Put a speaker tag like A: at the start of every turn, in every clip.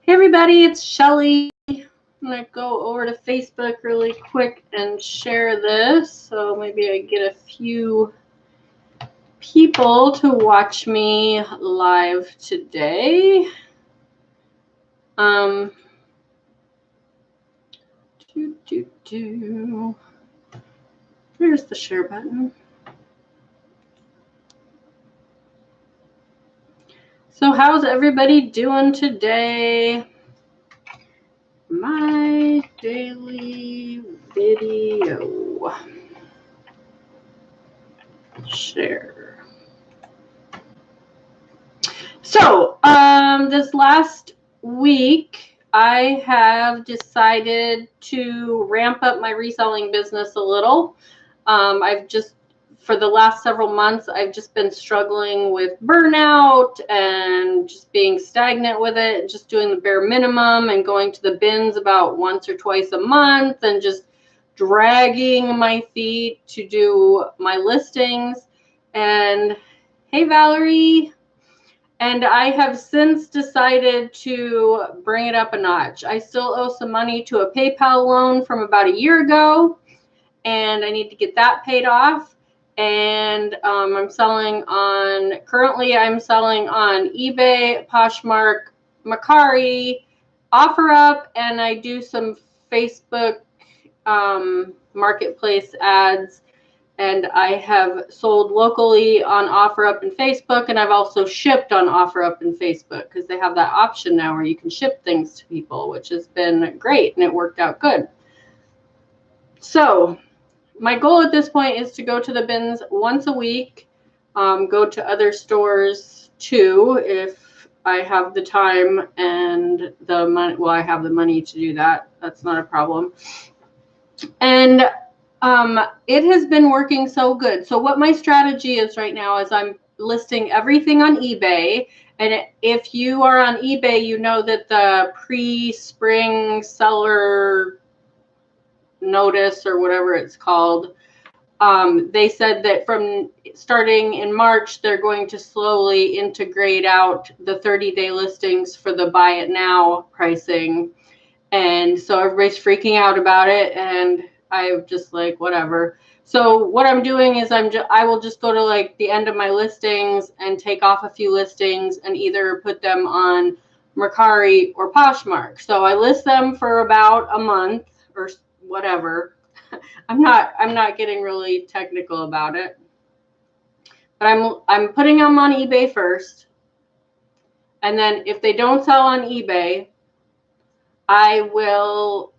A: Hey everybody, it's Shelly. I'm going to go over to Facebook really quick and share this. So maybe I get a few people to watch me live today. There's the share button. So how's everybody doing today? My daily video. Share. So, this last week, I have decided to ramp up my reselling business a little. For the last several months, I've just been struggling with burnout and just being stagnant with it, just doing the bare minimum and going to the bins about once or twice a month and just dragging my feet to do my listings. And hey, Valerie. And I have since decided to bring it up a notch. I still owe some money to a PayPal loan from about a year ago, and I need to get that paid off. And currently I'm selling on eBay, Poshmark, Mercari, OfferUp, and I do some Facebook marketplace ads. And I have sold locally on OfferUp and Facebook, and I've also shipped on OfferUp and Facebook because they have that option now where you can ship things to people, which has been great, and it worked out good. So my goal at this point is to go to the bins once a week, go to other stores too if I have the time and the money. Well, I have the money to do that. That's not a problem. And it has been working so good. So what my strategy is right now is I'm listing everything on eBay. And if you are on eBay, you know that the pre-spring seller notice or whatever it's called, they said that from starting in March, they're going to slowly integrate out the 30-day listings for the buy it now pricing. And so everybody's freaking out about it, and I'm just like, whatever. So what I'm doing is I will just go to like the end of my listings and take off a few listings and either put them on Mercari or Poshmark. So I list them for about a month or whatever. I'm not getting really technical about it. But I'm putting them on eBay first. And then if they don't sell on eBay, I will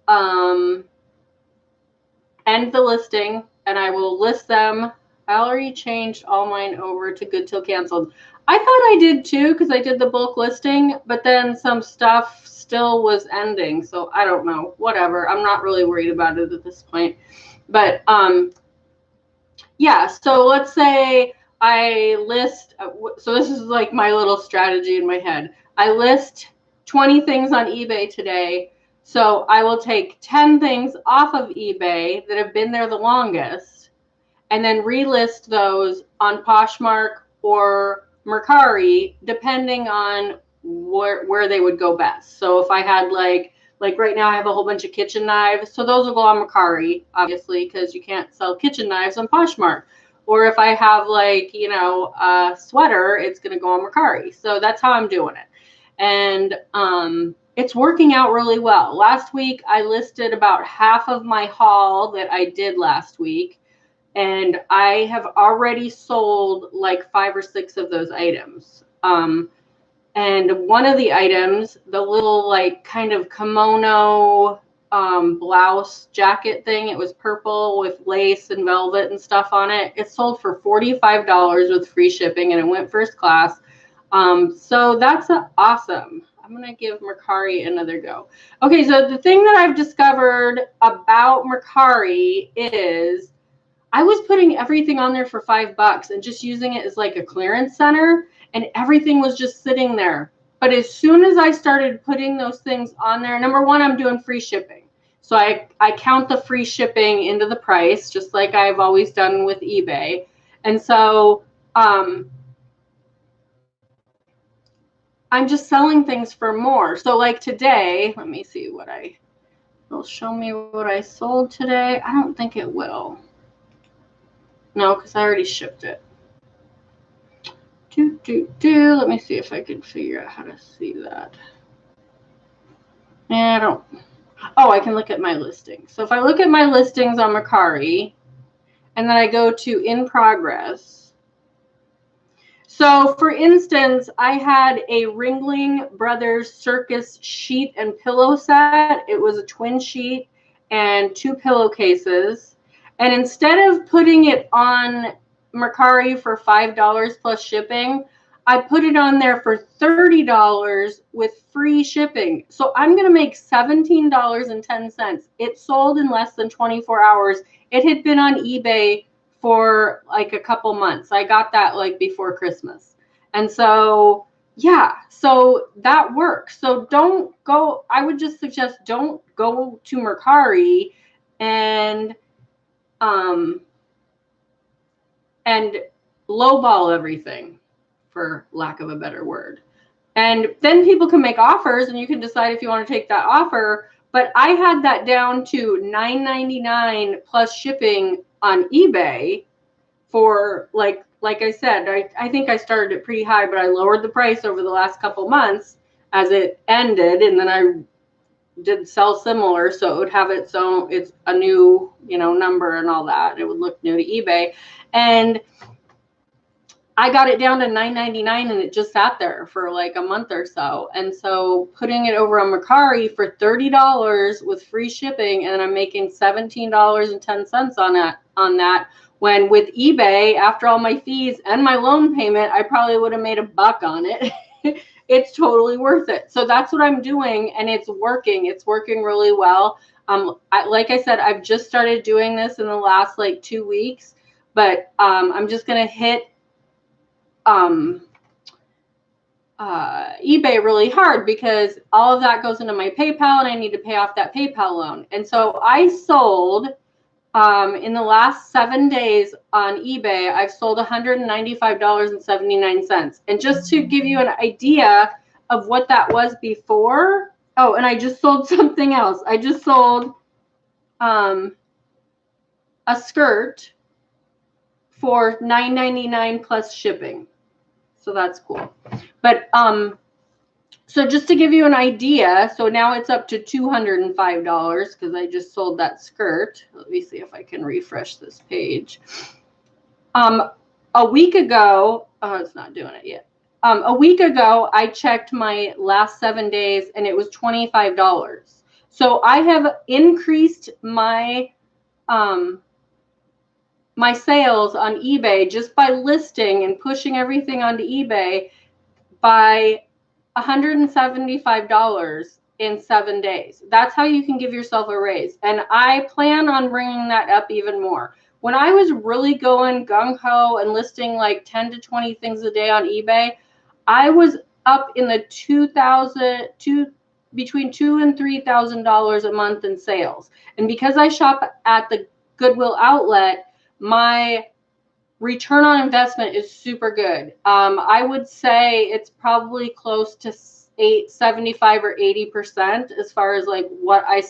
A: end the listing and I will list them. I already changed all mine over to good till canceled. I thought I did too because I did the bulk listing, but then some stuff still was ending. So I don't know, whatever. I'm not really worried about it at this point. But yeah, so let's say I list, so this is like my little strategy in my head. I list 20 things on eBay today. So I will take 10 things off of eBay that have been there the longest and then relist those on Poshmark or Mercari, depending on where they would go best. So if I had like right now I have a whole bunch of kitchen knives. So those will go on Mercari, obviously, because you can't sell kitchen knives on Poshmark. Or if I have like, you know, a sweater, it's going to go on Mercari. So that's how I'm doing it. And it's working out really well. Last week, I listed about half of my haul that I did last week. And I have already sold like 5 or 6 of those items. And one of the items, the little like kind of kimono blouse jacket thing, it was purple with lace and velvet and stuff on it. It sold for $45 with free shipping and it went first class. So that's awesome. I'm going to give Mercari another go. Okay, so the thing that I've discovered about Mercari is I was putting everything on there for $5 and just using it as like a clearance center, and everything was just sitting there. But as soon as I started putting those things on there, number one, I'm doing free shipping. So I count the free shipping into the price, just like I've always done with eBay. And so I'm just selling things for more. So like today, let me see what it'll show me what I sold today. I don't think it will. No, because I already shipped it. Let me see if I can figure out how to see that. I don't. Oh, I can look at my listings. So if I look at my listings on Mercari, and then I go to in progress. So for instance, I had a Ringling Brothers Circus sheet and pillow set. It was a twin sheet and 2 pillowcases. And instead of putting it on Mercari for $5 plus shipping, I put it on there for $30 with free shipping. So I'm going to make $17.10. It sold in less than 24 hours. It had been on eBay for like a couple months. I got that like before Christmas. And so, yeah, so that works. So don't go, I would just suggest don't go to Mercari and lowball everything, for lack of a better word. And then people can make offers and you can decide if you want to take that offer. But I had that down to $9.99 plus shipping on eBay for like I said, I think I started it pretty high, but I lowered the price over the last couple months as it ended. And then I did sell similar, so it would have its own, it's a new, number and all that. It would look new to eBay. And I got it down to $9.99 and it just sat there for like a month or so. And so putting it over on Mercari for $30 with free shipping, and I'm making $17.10 on that. When with eBay, after all my fees and my loan payment, I probably would have made $1 on it. It's totally worth it. So that's what I'm doing, and it's working. It's working really well. Like I said, I've just started doing this in the last like 2 weeks, but I'm just going to hit eBay really hard because all of that goes into my PayPal and I need to pay off that PayPal loan. And so I sold in the last 7 days on eBay, I've sold $195.79. And just to give you an idea of what that was before, oh, and I just sold something else. I just sold a skirt for $9.99 plus shipping. So that's cool. But so just to give you an idea, so now it's up to $205 because I just sold that skirt. Let me see if I can refresh this page. A week ago, oh, it's not doing it yet. A week ago, I checked my last 7 days and it was $25. So I have increased my my sales on eBay just by listing and pushing everything onto eBay by $175 in 7 days. That's how you can give yourself a raise. And I plan on bringing that up even more. When I was really going gung-ho and listing like 10 to 20 things a day on eBay, I was up in the between $2,000 and $3,000 a month in sales. And because I shop at the Goodwill outlet, my return on investment is super good. I would say it's probably close to 75 or 80% as far as like what I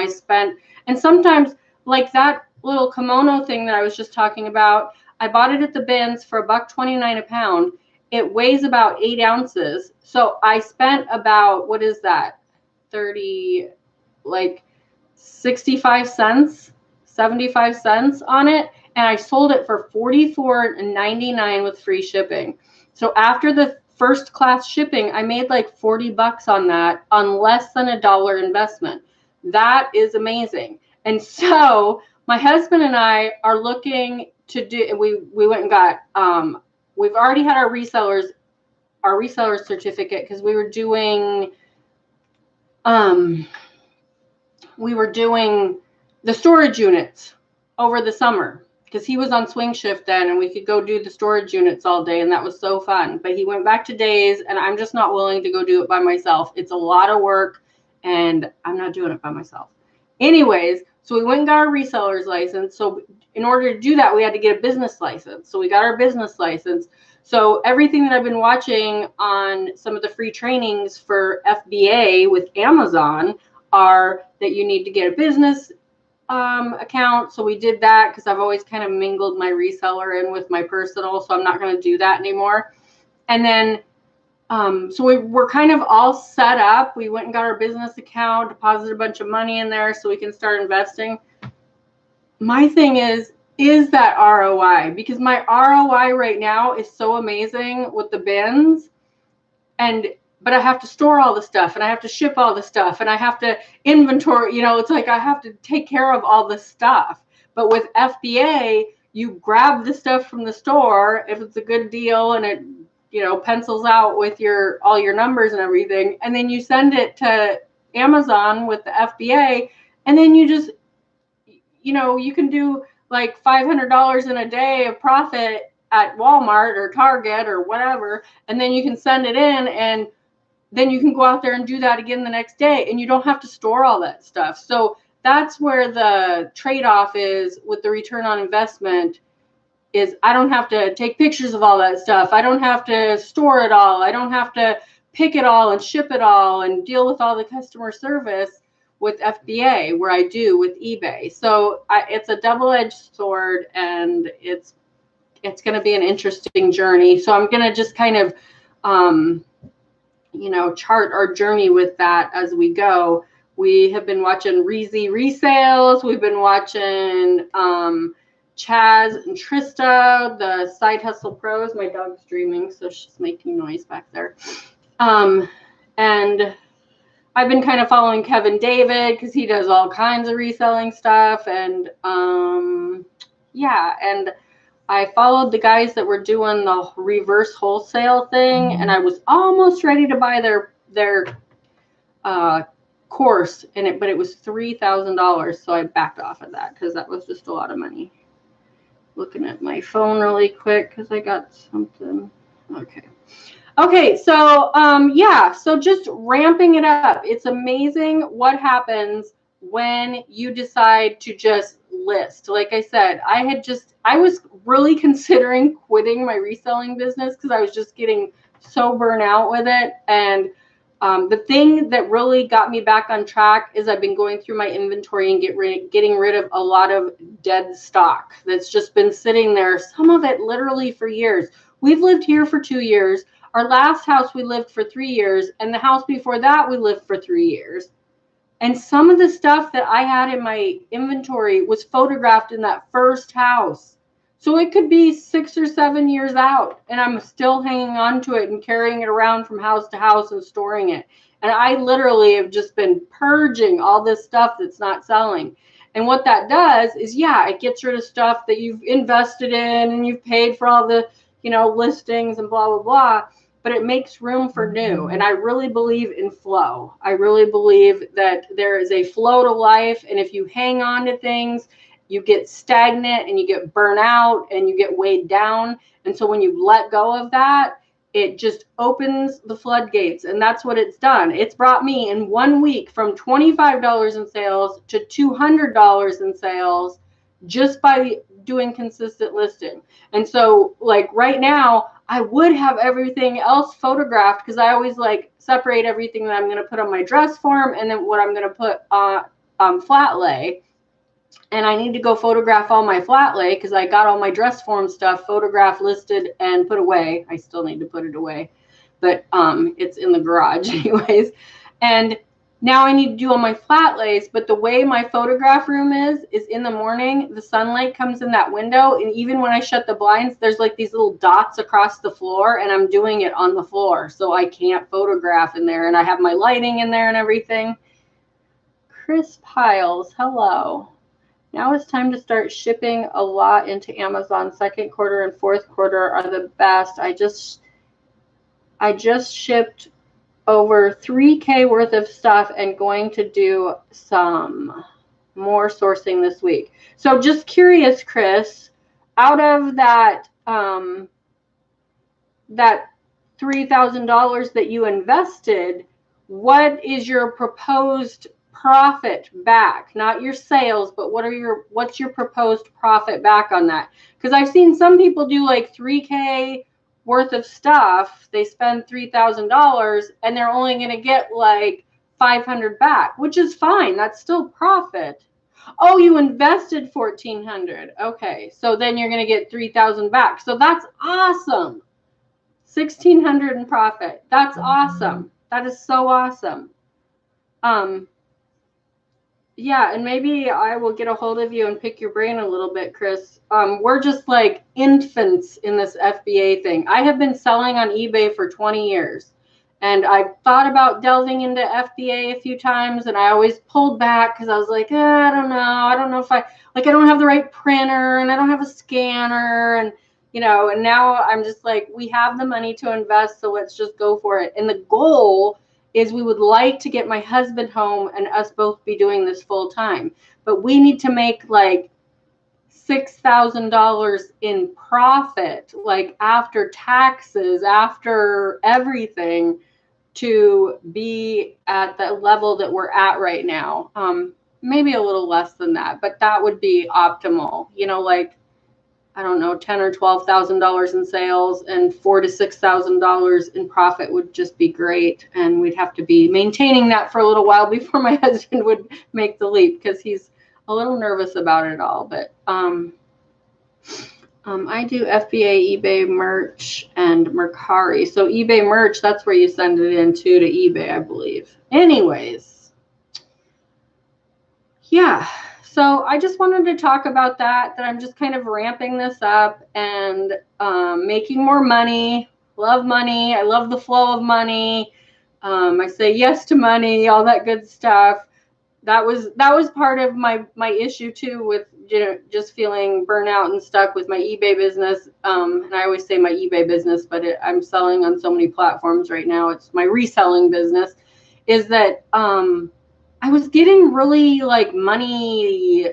A: spent. And sometimes like that little kimono thing that I was just talking about, I bought it at the bins for $1.29 a pound. It weighs about 8 ounces. So I spent about, what is that? 65 cents, 75 cents on it. And I sold it for $44.99 with free shipping. So after the first class shipping, I made like $40 on that on less than $1 investment. That is amazing. And so my husband and I are looking to do, we went and got, we've already had our reseller certificate because we were doing the storage units over the summer. Because he was on swing shift then and we could go do the storage units all day and that was so fun. But he went back to days and I'm just not willing to go do it by myself. It's a lot of work and I'm not doing it by myself. Anyways, so we went and got our reseller's license. So in order to do that, we had to get a business license. So we got our business license. So everything that I've been watching on some of the free trainings for FBA with Amazon are that you need to get a business account. So we did that because I've always kind of mingled my reseller in with my personal. So I'm not going to do that anymore. And then, so we're kind of all set up. We went and got our business account, deposited a bunch of money in there so we can start investing. My thing is that ROI? Because my ROI right now is so amazing with the bins, but I have to store all the stuff and I have to ship all the stuff and I have to inventory, it's like I have to take care of all the stuff. But with FBA, you grab the stuff from the store if it's a good deal and it, pencils out with all your numbers and everything, and then you send it to Amazon with the FBA, and then you just, you can do like $500 in a day of profit at Walmart or Target or whatever, and then you can send it in, and then you can go out there and do that again the next day, and you don't have to store all that stuff. So that's where the trade-off is with the return on investment, is I don't have to take pictures of all that stuff. I don't have to store it all. I don't have to pick it all and ship it all and deal with all the customer service with FBA, where I do with eBay. So it's a double-edged sword, and it's going to be an interesting journey. So I'm going to just kind of, chart our journey with that as we go. We have been watching Reezy resales. We've been watching Chaz and Trista, the Side Hustle Pros. My dog's dreaming, so she's making noise back there. And I've been kind of following Kevin David because he does all kinds of reselling stuff. And and I followed the guys that were doing the reverse wholesale thing, and I was almost ready to buy their course in it, but it was $3,000, so I backed off of that because that was just a lot of money. Looking at my phone really quick because I got something. Okay, so so just ramping it up. It's amazing what happens when you decide to just list. Like I said, I was really considering quitting my reselling business because I was just getting so burnt out with it. And the thing that really got me back on track is I've been going through my inventory and getting rid of a lot of dead stock that's just been sitting there, some of it literally for years. We've lived here for 2 years. Our last house we lived for 3 years, and the house before that we lived for 3 years. And some of the stuff that I had in my inventory was photographed in that first house. So it could be 6 or 7 years out, and I'm still hanging on to it and carrying it around from house to house and storing it. And I literally have just been purging all this stuff that's not selling. And what that does is, it gets rid of stuff that you've invested in and you've paid for all the, listings and blah, blah, blah. But it makes room for new. And I really believe in flow. I really believe that there is a flow to life. And if you hang on to things, you get stagnant and you get burnt out and you get weighed down. And so when you let go of that, it just opens the floodgates. And that's what it's done. It's brought me in 1 week from $25 in sales to $200 in sales just by doing consistent listing. And so like right now, I would have everything else photographed because I always like separate everything that I'm going to put on my dress form and then what I'm going to put on flat lay. And I need to go photograph all my flat lay because I got all my dress form stuff photographed, listed, and put away. I still need to put it away, but it's in the garage anyways. And now I need to do all my flat lays, but the way my photograph room is in the morning, the sunlight comes in that window. And even when I shut the blinds, there's like these little dots across the floor and I'm doing it on the floor. So I can't photograph in there, and I have my lighting in there and everything. Chris Piles, hello. Now it's time to start shipping a lot into Amazon. Second quarter and fourth quarter are the best. I just shipped over 3K worth of stuff and going to do some more sourcing this week. So just curious, Chris, out of that that $3,000 that you invested, what is your proposed profit back? Not your sales, but what's your proposed profit back on that? Because I've seen some people do like 3K worth of stuff, they spend $3,000 and they're only going to get like 500 back, which is fine. That's still profit. Oh, you invested 1,400. Okay. So then you're going to get 3,000 back. So that's awesome. 1,600 in profit. That's awesome. That is so awesome. Yeah, and maybe I will get a hold of you and pick your brain a little bit, Chris. We're just like infants in this FBA thing. I have been selling on eBay for 20 years, and I've thought about delving into FBA a few times, and I always pulled back because I was like, I don't know. I don't know if I don't have the right printer, and I don't have a scanner, and and now I'm just like, we have the money to invest, so let's just go for it. And the goal is we would like to get my husband home and us both be doing this full time. But we need to make like $6,000 in profit, like after taxes, after everything, to be at the level that we're at right now. Maybe a little less than that, but that would be optimal. Like, I don't know, $10,000 or $12,000 in sales and $4,000 to $6,000 in profit would just be great. And we'd have to be maintaining that for a little while before my husband would make the leap, because he's a little nervous about it all. But I do FBA, eBay merch, and Mercari. So eBay merch, that's where you send it in to eBay, I believe. Anyways, yeah. So I just wanted to talk about that I'm just kind of ramping this up and making more money. Love money. I love the flow of money. I say yes to money, all that good stuff. That was part of my issue too, with just feeling burnout and stuck with my eBay business. And I always say my eBay business, but I'm selling on so many platforms right now. It's my reselling business. Is that I was getting really like money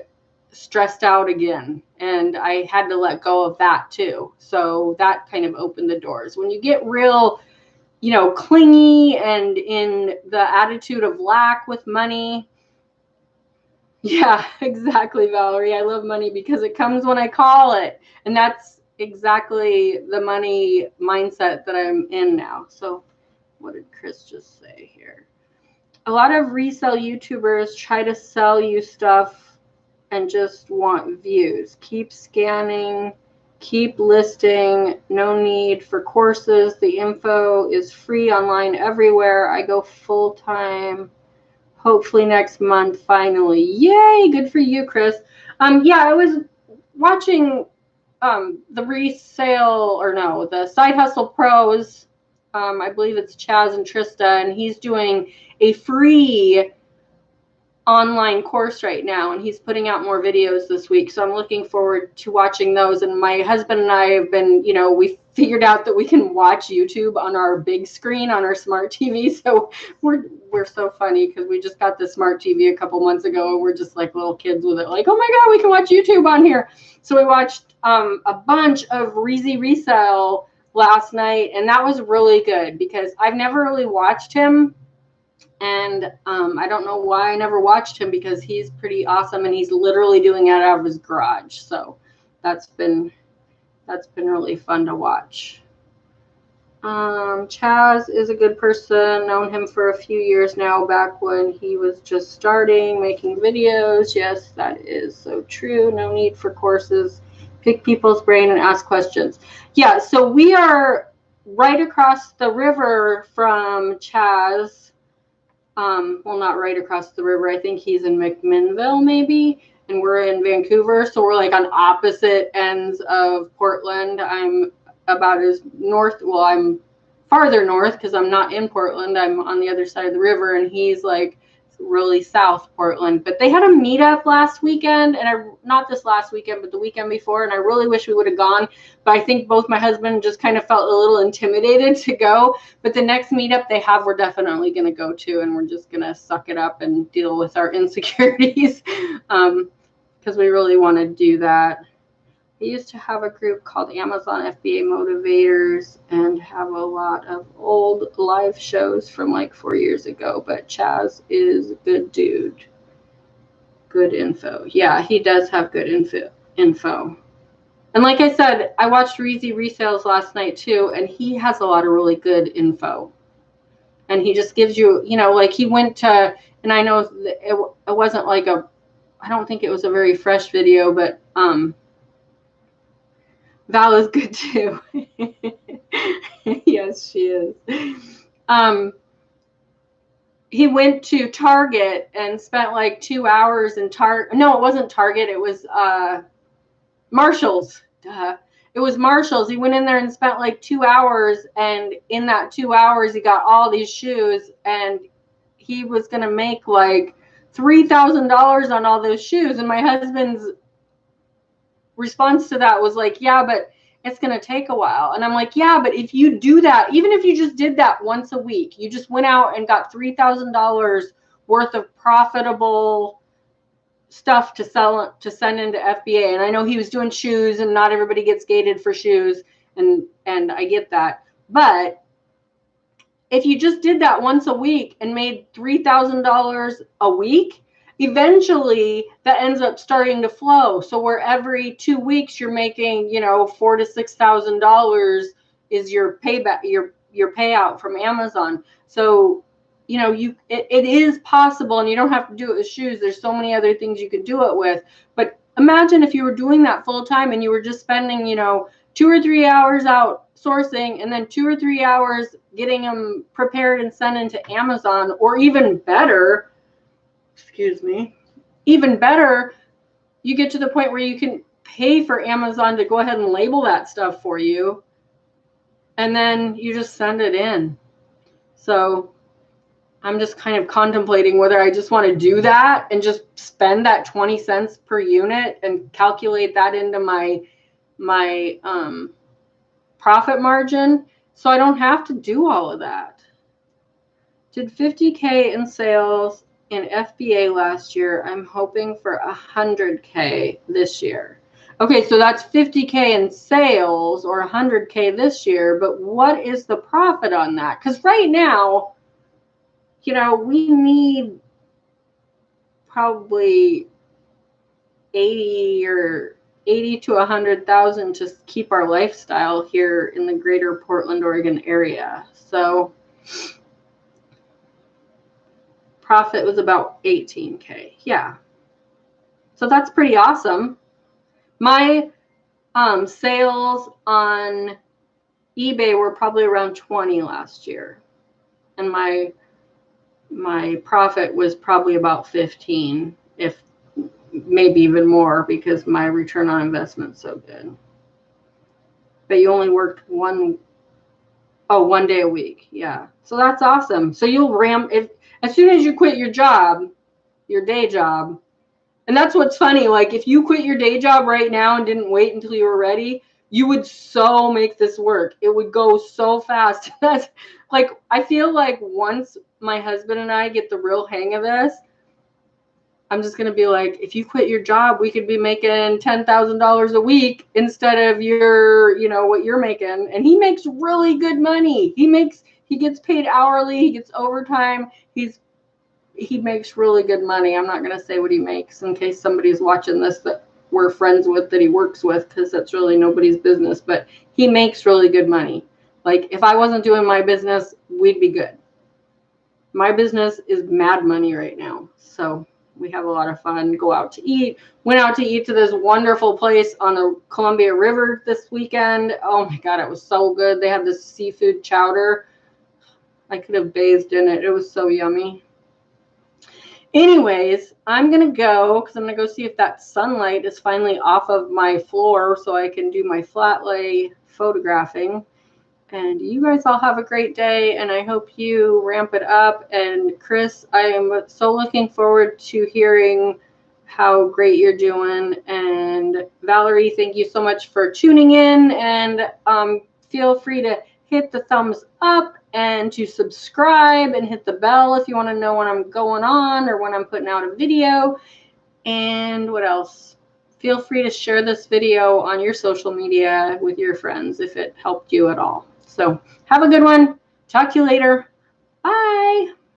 A: stressed out again, and I had to let go of that too. So that kind of opened the doors. When you get real, clingy and in the attitude of lack with money. Yeah, exactly, Valerie. I love money because it comes when I call it. And that's exactly the money mindset that I'm in now. So what did Chris just say here? A lot of resale YouTubers try to sell you stuff and just want views. Keep scanning, keep listing, no need for courses. The info is free online everywhere. I go full time, hopefully next month, finally. Yay, good for you, Chris. Yeah, I was watching the Side Hustle Pros. I believe it's Chaz and Trista, and he's doing a free online course right now, and he's putting out more videos this week. So I'm looking forward to watching those. And my husband and I have been, we figured out that we can watch YouTube on our big screen on our smart TV. So we're so funny because we just got the smart TV a couple months ago, and we're just like little kids with it, like, oh my God, we can watch YouTube on here. So we watched a bunch of Reezy Resell last night, and that was really good because I've never really watched him. And I don't know why I never watched him, because he's pretty awesome, and he's literally doing it out of his garage. So that's been really fun to watch. Chaz is a good person. Known him for a few years now, back when he was just starting making videos. Yes, that is so true. No need for courses. Pick people's brain and ask questions. Yeah, so we are right across the river from Chaz. Well, not right across the river. I think he's in McMinnville maybe, and we're in Vancouver. So we're like on opposite ends of Portland. I'm about as north. Well, I'm farther north because I'm not in Portland. I'm on the other side of the river, and he's like really south Portland. But they had a meetup last weekend, and not this last weekend, but the weekend before, and I really wish we would have gone. But I think both my husband just kind of felt a little intimidated to go. But the next meetup they have, we're definitely going to go to, and we're just going to suck it up and deal with our insecurities, because we really want to do that. I used to have a group called Amazon FBA Motivators and have a lot of old live shows from like 4 years ago, but Chaz is a good dude. Good info. Yeah, he does have good info. And like I said, I watched Reezy Resales last night too, and he has a lot of really good info. And he just gives you, like he went to, and I know it wasn't like I don't think it was a very fresh video, but Val is good too. Yes, she is. He went to Target and spent like 2 hours in Target. No, it wasn't Target. It was Marshall's. Duh. It was Marshall's. He went in there and spent like 2 hours. And in that 2 hours, he got all these shoes. And he was going to make like $3,000 on all those shoes. And my husband's response to that was like, yeah, but it's going to take a while. And I'm like, yeah, but if you do that, even if you just did that once a week, you just went out and got $3,000 worth of profitable stuff to send into FBA. And I know he was doing shoes, and not everybody gets gated for shoes. And I get that. But if you just did that once a week and made $3,000 a week, eventually that ends up starting to flow. So where every 2 weeks you're making, $4,000 to $6,000 is your payback, your payout from Amazon. So, it is possible, and you don't have to do it with shoes. There's so many other things you could do it with. But imagine if you were doing that full time and you were just spending, 2 or 3 hours out sourcing, and then 2 or 3 hours getting them prepared and sent into Amazon, or even better, even better, you get to the point where you can pay for Amazon to go ahead and label that stuff for you, and then you just send it in. So I'm just kind of contemplating whether I just want to do that and just spend that 20 cents per unit and calculate that into my profit margin, so I don't have to do all of that. Did 50K in sales in FBA last year. I'm hoping for 100K this year. Okay, so that's 50K in sales or 100K this year, but what is the profit on that? Because right now, we need probably 80 to 100,000 to keep our lifestyle here in the greater Portland, Oregon area. So profit was about 18K. Yeah. So that's pretty awesome. My sales on eBay were probably around 20 last year. And my profit was probably about 15, if maybe even more, because my return on investment's so good. But you only worked one day a week. Yeah. So that's awesome. So you'll as soon as you quit your job, your day job, and that's what's funny, like if you quit your day job right now and didn't wait until you were ready, you would so make this work. It would go so fast. That's like, I feel like once my husband and I get the real hang of this, I'm just going to be like, if you quit your job, we could be making $10,000 a week instead of what you're making. And he makes really good money. He gets paid hourly. He gets overtime. He makes really good money. I'm not going to say what he makes in case somebody's watching this that we're friends with, that he works with, because that's really nobody's business. But he makes really good money. Like if I wasn't doing my business, we'd be good. My business is mad money right now. So we have a lot of fun, go out to eat. Went out to eat to this wonderful place on the Columbia River this weekend. Oh my God, it was so good. They had this seafood chowder. I could have bathed in it. It was so yummy. Anyways, I'm going to go because I'm going to go see if that sunlight is finally off of my floor so I can do my flat lay photographing. And you guys all have a great day, and I hope you ramp it up. And Chris, I am so looking forward to hearing how great you're doing. And Valerie, thank you so much for tuning in. And feel free to hit the thumbs up and to subscribe and hit the bell if you want to know when I'm going on or when I'm putting out a video. And what else? Feel free to share this video on your social media with your friends if it helped you at all. So have a good one. Talk to you later. Bye.